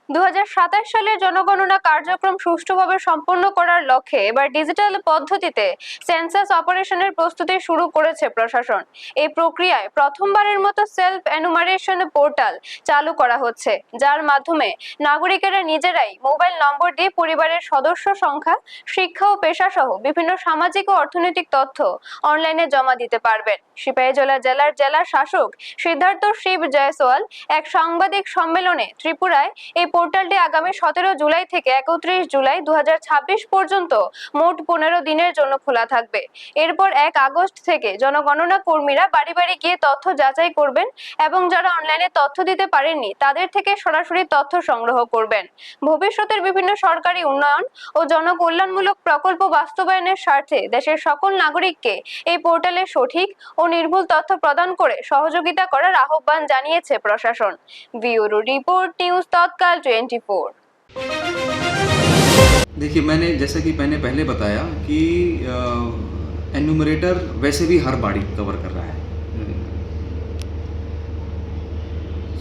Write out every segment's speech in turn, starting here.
2027 সালের জনগণনা কার্যক্রম সুষ্ঠুভাবে সম্পন্ন করার লক্ষ্যে এবার ডিজিটাল পদ্ধতিতে সেন্সাস অপারেশনের প্রস্তুতি শুরু করেছে প্রশাসন। এই প্রক্রিয়ায় প্রথমবারের মতো সেলফ এনুমারেশন পোর্টাল চালু করা হচ্ছে, যার মাধ্যমে নাগরিকেরা নিজেরাই মোবাইল নম্বর দিয়ে পরিবারের সদস্য সংখ্যা, শিক্ষা ও পেশা সহ বিভিন্ন সামাজিক ও অর্থনৈতিক তথ্য অনলাইনে জমা দিতে পারবেন। সিপাহীজলা জেলার জেলা শাসক সিদ্ধার্থ শিব জয়সওয়াল এক সাংবাদিক সম্মেলনে ত্রিপুরায় এই পোর্টালটি আগামী 17 জুলাই থেকে 31 জুলাই 2026 পর্যন্ত মোট 15 দিনের জন্য খোলা থাকবে। এরপর 1 আগস্ট থেকে জনগণনা কর্মীরা বাড়ি বাড়ি গিয়ে তথ্য যাচাই করবেন এবং যারা অনলাইনে তথ্য দিতে পারেননি তাদের থেকে সরাসরি তথ্য সংগ্রহ করবেন। ভবিষ্যতের বিভিন্ন সরকারি উন্নয়ন ও জনকল্যাণমূলক প্রকল্প বাস্তবায়নের স্বার্থে দেশের সকল নাগরিককে এই পোর্টালে সঠিক ও নির্ভুল তথ্য প্রদান করে সহযোগিতা করার আহ্বান জানিয়েছে প্রশাসন। ব্যুরো রিপোর্ট, নিউজ তৎকাল 24। देखिए, मैंने जैसा कि मैंने पहले बताया कि एन्यूमरेटर वैसे भी हर बाड़ी कवर कर रहा है।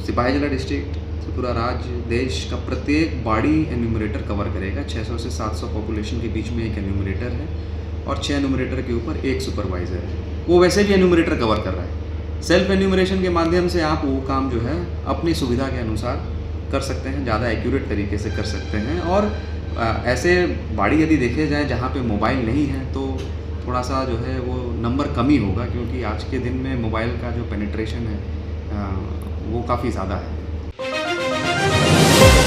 सिपाहीजला डिस्ट्रिक्ट, त्रिपुरा राज्य, देश का प्रत्येक बाड़ी एन्यूमरेटर कवर करेगा। 600 से 700 पॉपुलेशन के बीच में एक एन्यूमरेटर है और 6 एन्यूमरेटर के ऊपर एक सुपरवाइज़र है। वो वैसे भी एन्यूमरेटर कवर कर रहा है। सेल्फ एन्यूमरेशन के माध्यम से आप वो काम जो है अपनी सुविधा के अनुसार कर सकते हैं, ज़्यादा एक्यूरेट तरीके से कर सकते हैं। और ऐसे बाड़ी यदि देखे जाए जहाँ पे मोबाइल नहीं है तो थोड़ा सा जो है वो नंबर कम ही होगा, क्योंकि आज के दिन में मोबाइल का जो पेनिट्रेशन है वो काफ़ी ज़्यादा है।